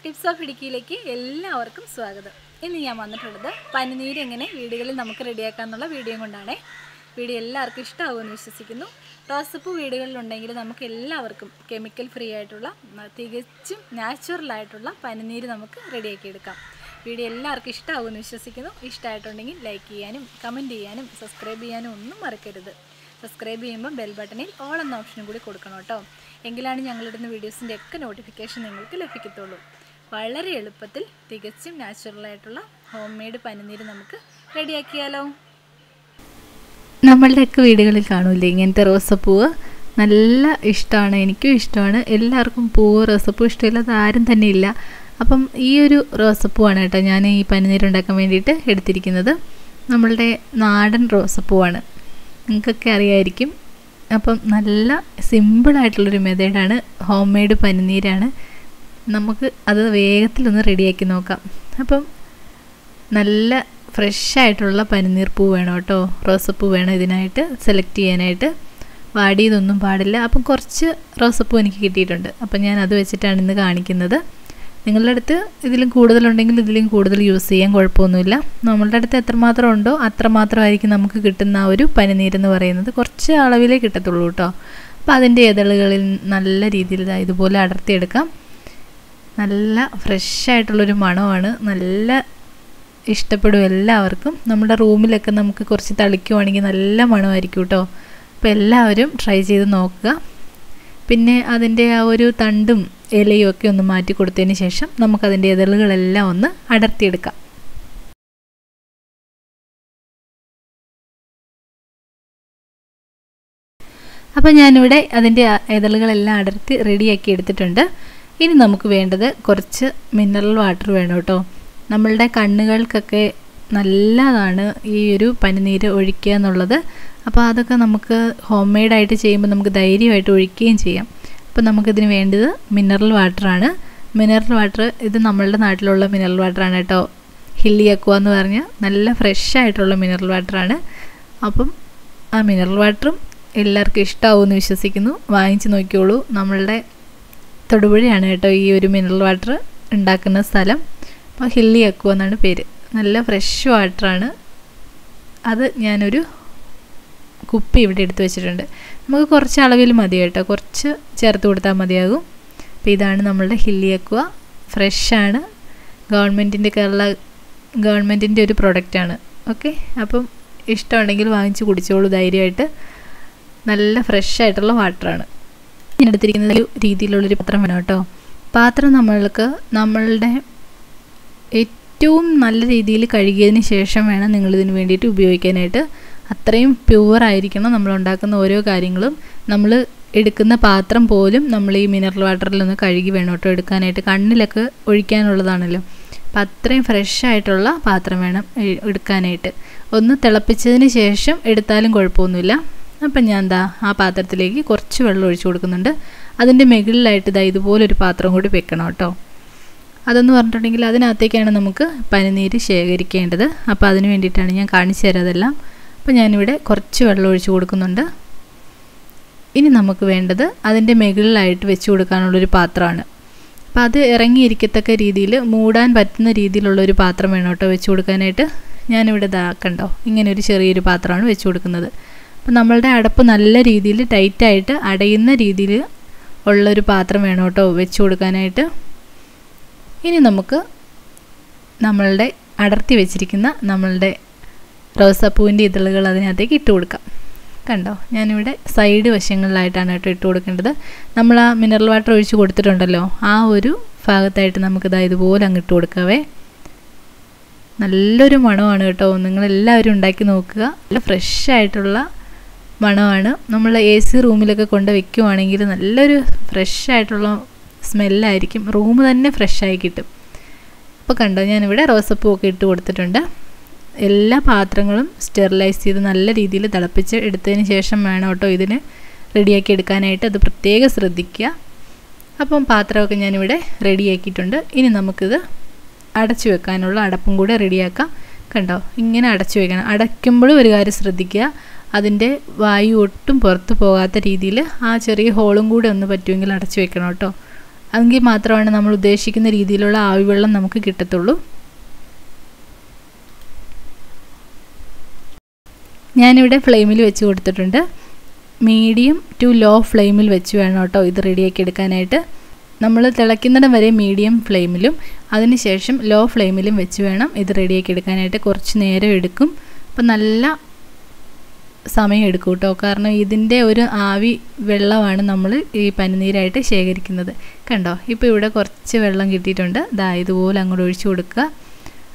Tips of ഇടുക്കിയിലേക്ക് എല്ലാവർക്കും സ്വാഗതം. ഇന്ന് ഞാൻ വന്നിട്ടുള്ളത് പനിനീര് എങ്ങനെ വീടുകളിൽ നമുക്ക് റെഡിയാക്കാമെന്നുള്ള വീഡിയോ കൊണ്ടാണ്. വീഡിയോ എല്ലാവർക്കും ഇഷ്ടമാകുമെന്ന് വിശ്വസിക്കുന്നു. റോസപ്പൂ വീടുകളിലുണ്ടെങ്കിൽ നമുക്ക് എല്ലാവർക്കും കെമിക്കൽ ഫ്രീ ആയിട്ടുള്ള തികച്ചും നാച്ചുറലായിട്ടുള്ള പനിനീര് നമുക്ക് റെഡിയാക്കിയെടുക്കാം. വീഡിയോ എല്ലാവർക്കും ഇഷ്ടമാകുമെന്ന് വിശ്വസിക്കുന്നു. ഇഷ്ടമായിട്ടുണ്ടെങ്കിൽ ലൈക്ക് ചെയ്യാനും കമൻറ്റ് ചെയ്യാനും സബ്സ്ക്രൈബ് ചെയ്യാനും ഒന്നും മറക്കരുത്. സബ്സ്ക്രൈബ് ചെയ്യുമ്പോൾ ബെൽ ബട്ടണിൽ ഓൾ എന്ന ഓപ്ഷനും കൂടി കൊടുക്കണം കേട്ടോ. എങ്കിലാണ് ഞങ്ങളിടുന്ന വീഡിയോസിൻ്റെ ഒക്കെ നോട്ടിഫിക്കേഷൻ നിങ്ങൾക്ക് ലഭിക്കത്തുള്ളൂ. വളരെ എളുപ്പത്തിൽ തികച്ചും നാച്ചുറലായിട്ടുള്ള ഹോം മെയ്ഡ് പനിനീര് നമുക്ക് റെഡിയാക്കിയാലോ. നമ്മളുടെയൊക്കെ വീടുകളിൽ കാണൂല്ലേ ഇങ്ങനത്തെ റോസപ്പൂവ്? നല്ല ഇഷ്ടമാണ്, എനിക്കും ഇഷ്ടമാണ്. എല്ലാവർക്കും പൂവ് റോസപ്പൂ ഇഷ്ടമില്ലാത്ത ആരും തന്നെ ഇല്ല. അപ്പം ഈ ഒരു റോസപ്പൂവാണ് കേട്ടോ ഞാൻ ഈ പനിനീരുണ്ടാക്കാൻ വേണ്ടിയിട്ട് എടുത്തിരിക്കുന്നത്. നമ്മളുടെ നാടൻ റോസപ്പൂവാണ്, നിങ്ങൾക്കൊക്കെ അറിയാമായിരിക്കും. അപ്പം നല്ല സിമ്പിളായിട്ടുള്ളൊരു മെത്തേഡാണ്, ഹോം മെയ്ഡ് പനിനീരാണ്. നമുക്ക് അത് വേഗത്തിലൊന്ന് റെഡിയാക്കി നോക്കാം. അപ്പം നല്ല ഫ്രഷായിട്ടുള്ള പനിനീർ പൂ വേണം കേട്ടോ, റോസപ്പൂ വേണം ഇതിനായിട്ട് സെലക്ട് ചെയ്യാനായിട്ട്. വാടിയതൊന്നും പാടില്ല. അപ്പം കുറച്ച് റോസപ്പൂ എനിക്ക് കിട്ടിയിട്ടുണ്ട്. അപ്പം ഞാൻ അത് വെച്ചിട്ടാണ് ഇന്ന് കാണിക്കുന്നത്. നിങ്ങളുടെ അടുത്ത് ഇതിലും കൂടുതലുണ്ടെങ്കിൽ ഇതിലും കൂടുതൽ യൂസ് ചെയ്യാൻ കുഴപ്പമൊന്നുമില്ല. നമ്മളുടെ അടുത്ത് എത്രമാത്രം ഉണ്ടോ അത്രമാത്രമായിരിക്കും നമുക്ക് കിട്ടുന്ന ആ ഒരു പനിനീരെന്ന് പറയുന്നത്. കുറച്ച് അളവിലേ കിട്ടത്തുള്ളൂ കേട്ടോ. അപ്പോൾ അതിൻ്റെ ഇതളുകളിൽ നല്ല രീതിയിൽ ഇതുപോലെ അടർത്തിയെടുക്കാം. നല്ല ഫ്രഷായിട്ടുള്ളൊരു മണമാണ്, നല്ല ഇഷ്ടപ്പെടും എല്ലാവർക്കും. നമ്മുടെ റൂമിലൊക്കെ നമുക്ക് കുറച്ച് തളിക്കുവാണെങ്കിൽ നല്ല മണമായിരിക്കും കേട്ടോ. അപ്പോൾ എല്ലാവരും ട്രൈ ചെയ്ത് നോക്കുക. പിന്നെ അതിൻ്റെ ആ ഒരു തണ്ടും ഇലയും ഒക്കെ ഒന്ന് മാറ്റി കൊടുത്തതിന് ശേഷം നമുക്കതിൻ്റെ ഇതളുകളെല്ലാം ഒന്ന് അടർത്തിയെടുക്കാം. അപ്പോൾ ഞാനിവിടെ അതിൻ്റെ ഇതളുകളെല്ലാം അടർത്തി റെഡിയാക്കി എടുത്തിട്ടുണ്ട്. ഇനി നമുക്ക് വേണ്ടത് കുറച്ച് മിനറൽ വാട്ടർ വേണം കേട്ടോ. നമ്മളുടെ കണ്ണുകൾക്കൊക്കെ നല്ലതാണ് ഈ ഒരു പനിനീര് ഒഴിക്കുക എന്നുള്ളത്. അപ്പോൾ അതൊക്കെ നമുക്ക് ഹോം മെയ്ഡായിട്ട് ചെയ്യുമ്പോൾ നമുക്ക് ധൈര്യമായിട്ട് ഒഴിക്കുകയും ചെയ്യാം. അപ്പോൾ നമുക്കിതിന് വേണ്ടത് മിനറൽ വാട്ടറാണ്. മിനറൽ വാട്ടർ ഇത് നമ്മളുടെ നാട്ടിലുള്ള മിനറൽ വാട്ടറാണ് കേട്ടോ. ഹില്ലി അക്വ എന്ന് പറഞ്ഞാൽ നല്ല ഫ്രഷായിട്ടുള്ള മിനറൽ വാട്ടറാണ്. അപ്പം ആ മിനറൽ വാട്ടറും എല്ലാവർക്കും ഇഷ്ടമാവുമെന്ന് വിശ്വസിക്കുന്നു. വാങ്ങിച്ച് നോക്കിയോളൂ. നമ്മളുടെ തൊടുപുഴയാണ് കേട്ടോ ഈ ഒരു മിനറൽ വാട്ടർ ഉണ്ടാക്കുന്ന സ്ഥലം. അപ്പോൾ ഹില്ലി അക്വ എന്നാണ് പേര്. നല്ല ഫ്രഷ് വാട്ടറാണ്. അത് ഞാനൊരു കുപ്പി ഇവിടെ എടുത്ത് വെച്ചിട്ടുണ്ട്. നമുക്ക് കുറച്ച് അളവിൽ മതി കേട്ടോ, കുറച്ച് ചേർത്ത് കൊടുത്താൽ മതിയാകും. അപ്പോൾ ഇതാണ് നമ്മളുടെ ഹില്ലി അക്വ. ഫ്രഷാണ്, ഗവൺമെൻറ്റിൻ്റെ ഒരു പ്രൊഡക്റ്റാണ്. ഓക്കെ, അപ്പം ഇഷ്ടമുണ്ടെങ്കിൽ വാങ്ങിച്ച് കുടിച്ചോളൂ ധൈര്യമായിട്ട്. നല്ല ഫ്രഷായിട്ടുള്ള വാട്ടറാണ്. ഞാൻ എടുത്തിരിക്കുന്ന ഒരു രീതിയിലുള്ളൊരു പാത്രം വേണം കേട്ടോ. പാത്രം നമ്മളുടെ ഏറ്റവും നല്ല രീതിയിൽ കഴുകിയതിന് ശേഷം വേണം നിങ്ങളിതിന് വേണ്ടിയിട്ട് ഉപയോഗിക്കാനായിട്ട്. അത്രയും പ്യുവറായിരിക്കണം നമ്മൾ ഉണ്ടാക്കുന്ന ഓരോ കാര്യങ്ങളും. നമ്മൾ എടുക്കുന്ന പാത്രം പോലും നമ്മൾ ഈ മിനറൽ വാട്ടറിലൊന്ന് കഴുകി വേണം കേട്ടോ എടുക്കാനായിട്ട്. കണ്ണിലൊക്കെ ഒഴിക്കാനുള്ളതാണല്ലോ. അപ്പം അത്രയും ഫ്രഷായിട്ടുള്ള പാത്രം വേണം എടുക്കാനായിട്ട്. ഒന്ന് തിളപ്പിച്ചതിന് ശേഷം എടുത്താലും കുഴപ്പമൊന്നുമില്ല. അപ്പം ഞാൻ ആ പാത്രത്തിലേക്ക് കുറച്ച് വെള്ളം ഒഴിച്ചു കൊടുക്കുന്നുണ്ട്. അതിൻ്റെ മുകളിലായിട്ട് ഇതുപോലൊരു പാത്രം കൂടി വെക്കണം കേട്ടോ. അതെന്ന് പറഞ്ഞിട്ടുണ്ടെങ്കിൽ അതിനകത്തേക്കാണ് നമുക്ക് പനിനീര് ശേഖരിക്കേണ്ടത്. അപ്പോൾ അതിന് വേണ്ടിയിട്ടാണ് ഞാൻ കാണിച്ചു തരാം അതെല്ലാം. അപ്പോൾ ഞാനിവിടെ കുറച്ച് വെള്ളം ഒഴിച്ച് കൊടുക്കുന്നുണ്ട്. ഇനി നമുക്ക് വേണ്ടത് അതിൻ്റെ മുകളിലായിട്ട് വെച്ച് കൊടുക്കാനുള്ളൊരു പാത്രമാണ്. അപ്പോൾ അത് ഇറങ്ങിയിരിക്കത്തക്ക രീതിയിൽ മൂടാൻ പറ്റുന്ന രീതിയിലുള്ളൊരു പാത്രം വേണം കേട്ടോ വെച്ച് കൊടുക്കാനായിട്ട്. ഞാനിവിടെ കണ്ടോ ഇങ്ങനെ ഒരു ചെറിയൊരു പാത്രമാണ് വെച്ച് കൊടുക്കുന്നത്. അപ്പോൾ നമ്മളുടെ അടപ്പ് നല്ല രീതിയിൽ ടൈറ്റായിട്ട് അടയുന്ന രീതിയിൽ ഉള്ളൊരു പാത്രം വേണം കേട്ടോ വെച്ച് കൊടുക്കാനായിട്ട്. ഇനി നമുക്ക് നമ്മളുടെ അടർത്തി വെച്ചിരിക്കുന്ന നമ്മളുടെ റോസാപ്പൂവിൻ്റെ ഇതളുകൾ അതിനകത്തേക്ക് ഇട്ട് കൊടുക്കാം. കണ്ടോ ഞാനിവിടെ സൈഡ് വശങ്ങളിലായിട്ടാണ് കേട്ടോ ഇട്ട് കൊടുക്കേണ്ടത്. നമ്മൾ ആ മിനറൽ വാട്ടർ ഒഴിച്ച് കൊടുത്തിട്ടുണ്ടല്ലോ, ആ ഒരു ഭാഗത്തായിട്ട് നമുക്കിത് ഇതുപോലെ അങ്ങ് ഇട്ട് കൊടുക്കാവേ. നല്ലൊരു മണമാണ് കേട്ടോ, നിങ്ങളെല്ലാവരും ഉണ്ടാക്കി നോക്കുക. നല്ല ഫ്രഷായിട്ടുള്ള മണമാണ്. നമ്മൾ AC റൂമിലൊക്കെ കൊണ്ട് വെക്കുവാണെങ്കിൽ നല്ലൊരു ഫ്രഷായിട്ടുള്ള സ്മെല്ലായിരിക്കും. റൂം തന്നെ ഫ്രഷായി കിട്ടും. അപ്പോൾ കണ്ടോ ഞാനിവിടെ റോസപ്പൂ ഒക്കെ ഇട്ട് കൊടുത്തിട്ടുണ്ട്. എല്ലാ പാത്രങ്ങളും സ്റ്റെറിലൈസ് ചെയ്ത് നല്ല രീതിയിൽ തിളപ്പിച്ച് എടുത്തതിന് ശേഷം വേണം കേട്ടോ ഇതിന് റെഡിയാക്കി എടുക്കാനായിട്ട്. അത് പ്രത്യേകം ശ്രദ്ധിക്കുക. അപ്പം പാത്രമൊക്കെ ഞാനിവിടെ റെഡിയാക്കിയിട്ടുണ്ട്. ഇനി നമുക്കിത് അടച്ചു വെക്കാനുള്ള അടപ്പും കൂടെ റെഡിയാക്കാം. കണ്ടോ ഇങ്ങനെ അടച്ചു വെക്കണം. അടയ്ക്കുമ്പോഴും ഒരു കാര്യം ശ്രദ്ധിക്കുക, അതിൻ്റെ വായു ഒട്ടും പുറത്ത് പോകാത്ത രീതിയിൽ ആ ചെറിയ ഹോളും കൂടെ ഒന്ന് പറ്റുമെങ്കിൽ അടച്ചു വെക്കണം കേട്ടോ. എങ്കിൽ മാത്രമാണ് നമ്മൾ ഉദ്ദേശിക്കുന്ന രീതിയിലുള്ള ആവിവെള്ളം നമുക്ക് കിട്ടത്തുള്ളൂ. ഞാനിവിടെ ഫ്ലെയിമിൽ വെച്ച് കൊടുത്തിട്ടുണ്ട്. മീഡിയം ടു ലോ ഫ്ലെയിമിൽ വെച്ച് വേണം കേട്ടോ ഇത് റെഡിയാക്കി എടുക്കാനായിട്ട്. നമ്മൾ തിളയ്ക്കുന്നിടം വരെ മീഡിയം ഫ്ലെയിമിലും അതിനുശേഷം ലോ ഫ്ലെയിമിലും വെച്ച് വേണം ഇത് റെഡിയാക്കി എടുക്കാനായിട്ട്. കുറച്ച് നേരം എടുക്കും. അപ്പം നല്ല സമയം എടുക്കും കേട്ടോ. കാരണം ഇതിൻ്റെ ഒരു ആവി വെള്ളമാണ് നമ്മൾ ഈ പനിനീരായിട്ട് ശേഖരിക്കുന്നത്. കണ്ടോ, ഇപ്പോൾ ഇവിടെ കുറച്ച് വെള്ളം കിട്ടിയിട്ടുണ്ട്. ദാ ഇതുപോലെ അങ്ങോട്ട് ഒഴിച്ചു കൊടുക്കുക.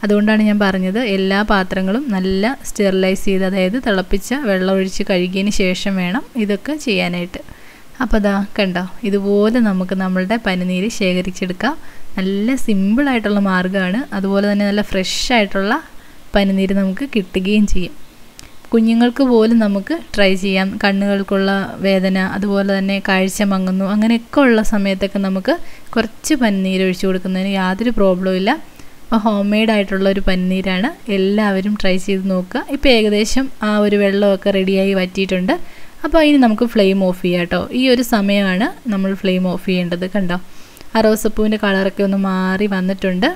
അതുകൊണ്ടാണ് ഞാൻ പറഞ്ഞത് എല്ലാ പാത്രങ്ങളും നല്ല സ്റ്റെറിലൈസ് ചെയ്ത്, അതായത് തിളപ്പിച്ച വെള്ളം ഒഴിച്ച് കഴുകിയതിന് ശേഷം വേണം ഇതൊക്കെ ചെയ്യാനായിട്ട്. അപ്പോൾ ദാ കണ്ടോ, ഇതുപോലെ നമുക്ക് നമ്മളുടെ പനിനീര് ശേഖരിച്ചെടുക്കാം. നല്ല സിമ്പിളായിട്ടുള്ള മാർഗ്ഗമാണ്. അതുപോലെ തന്നെ നല്ല ഫ്രഷ് ആയിട്ടുള്ള പനിനീര് നമുക്ക് കിട്ടുകയും ചെയ്യും. കുഞ്ഞുങ്ങൾക്ക് പോലും നമുക്ക് ട്രൈ ചെയ്യാം. കണ്ണുകൾക്കുള്ള വേദന, അതുപോലെ തന്നെ കാഴ്ച മങ്ങുന്നു, അങ്ങനെയൊക്കെ ഉള്ള സമയത്തൊക്കെ നമുക്ക് കുറച്ച് പനിനീര് ഒഴിച്ചു കൊടുക്കുന്നതിന് യാതൊരു പ്രോബ്ലവും ഇല്ല. അപ്പോൾ ഹോം മെയ്ഡ് ആയിട്ടുള്ള ഒരു പനിനീരാണ്. എല്ലാവരും ട്രൈ ചെയ്ത് നോക്കുക. ഇപ്പോൾ ഏകദേശം ആ ഒരു വെള്ളമൊക്കെ റെഡിയായി വറ്റിയിട്ടുണ്ട്. അപ്പോൾ ഇനി നമുക്ക് ഫ്ലെയിം ഓഫ് ചെയ്യാം കേട്ടോ. ഈ ഒരു സമയമാണ് നമ്മൾ ഫ്ലെയിം ഓഫ് ചെയ്യേണ്ടത്. കണ്ടോ, ആ റോസപ്പൂവിൻ്റെ കളറൊക്കെ ഒന്ന് മാറി വന്നിട്ടുണ്ട്.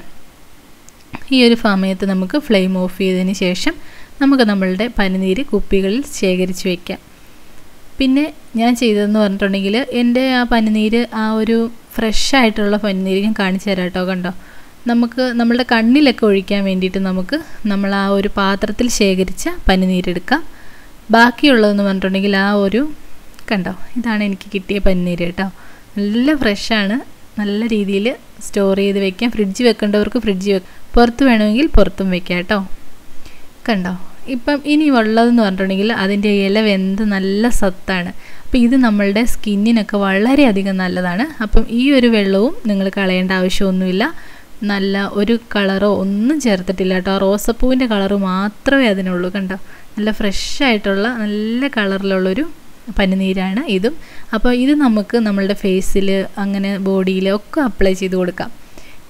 ഈ ഒരു സമയത്ത് നമുക്ക് ഫ്ലെയിം ഓഫ് ചെയ്തതിന് ശേഷം നമുക്ക് നമ്മളുടെ പനിനീര് കുപ്പികളിൽ ശേഖരിച്ച് വയ്ക്കാം. പിന്നെ ഞാൻ ചെയ്തതെന്ന് പറഞ്ഞിട്ടുണ്ടെങ്കിൽ എൻ്റെ ആ പനിനീര്, ആ ഒരു ഫ്രഷ് ആയിട്ടുള്ള പനിനീര് ഞാൻ കാണിച്ചു തരാം കേട്ടോ. കണ്ടോ, നമുക്ക് നമ്മളുടെ കണ്ണിലൊക്കെ ഒഴിക്കാൻ വേണ്ടിയിട്ട് നമുക്ക് നമ്മൾ ആ ഒരു പാത്രത്തിൽ ശേഖരിച്ച പനിനീരെടുക്കാം. ബാക്കിയുള്ളതെന്ന് പറഞ്ഞിട്ടുണ്ടെങ്കിൽ ആ ഒരു കണ്ടോ, ഇതാണ് എനിക്ക് കിട്ടിയ പനിനീര് കേട്ടോ. നല്ല ഫ്രഷാണ്. നല്ല രീതിയിൽ സ്റ്റോർ ചെയ്ത് വെക്കാം. ഫ്രിഡ്ജ് വെക്കേണ്ടവർക്ക് ഫ്രിഡ്ജ് വെക്കാം, പുറത്ത് വേണമെങ്കിൽ പുറത്തും വെക്കാം കേട്ടോ. കണ്ടോ, ഇപ്പം ഇനി ഉള്ളതെന്ന് പറഞ്ഞിട്ടുണ്ടെങ്കിൽ അതിൻ്റെ ഇല വെന്ത് നല്ല സത്താണ്. അപ്പോൾ ഇത് നമ്മളുടെ സ്കിന്നിനൊക്കെ വളരെയധികം നല്ലതാണ്. അപ്പം ഈ ഒരു വെള്ളവും നിങ്ങൾ കളയേണ്ട ആവശ്യമൊന്നുമില്ല. നല്ല ഒരു കളറോ ഒന്നും ചേർത്തിട്ടില്ല കേട്ടോ. ആ റോസപ്പൂവിൻ്റെ കളറ് മാത്രമേ അതിനുള്ളൂ. കണ്ടോ, നല്ല ഫ്രഷ് ആയിട്ടുള്ള നല്ല കളറിലുള്ളൊരു പനിനീരാണ് ഇതും. അപ്പോൾ ഇത് നമുക്ക് നമ്മളുടെ ഫേസിൽ, അങ്ങനെ ബോഡിയിൽ ഒക്കെ അപ്ലൈ ചെയ്ത് കൊടുക്കാം.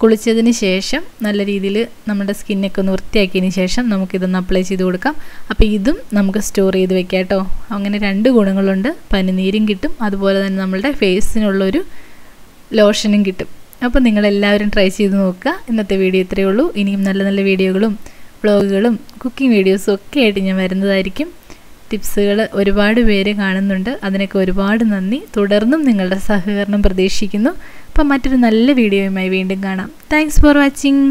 കുളിച്ചതിന് ശേഷം നല്ല രീതിയിൽ നമ്മുടെ സ്കിന്നൊക്കെ ഒന്ന് വൃത്തിയാക്കിയതിന് ശേഷം നമുക്കിതൊന്ന് അപ്ലൈ ചെയ്ത് കൊടുക്കാം. അപ്പോൾ ഇതും നമുക്ക് സ്റ്റോർ ചെയ്ത് വെക്കാം കേട്ടോ. അങ്ങനെ 2 ഗുണങ്ങളുണ്ട്. പനിനീരും കിട്ടും, അതുപോലെ തന്നെ നമ്മളുടെ ഫേസിനുള്ളൊരു ലോഷനും കിട്ടും. അപ്പോൾ നിങ്ങളെല്ലാവരും ട്രൈ ചെയ്ത് നോക്കുക. ഇന്നത്തെ വീഡിയോ ഇത്രയേ ഉള്ളൂ. ഇനിയും നല്ല നല്ല വീഡിയോകളും വ്ളോഗുകളും കുക്കിംഗ് വീഡിയോസും ഒക്കെ ആയിട്ട് ഞാൻ വരുന്നതായിരിക്കും. ടിപ്സുകൾ ഒരുപാട് പേര് കാണുന്നുണ്ട്. അതിനൊക്കെ ഒരുപാട് നന്ദി. തുടർന്നും നിങ്ങളുടെ സഹകരണം പ്രതീക്ഷിക്കുന്നു. അപ്പം മറ്റൊരു നല്ല വീഡിയോയുമായി വീണ്ടും കാണാം. Thanks for watching.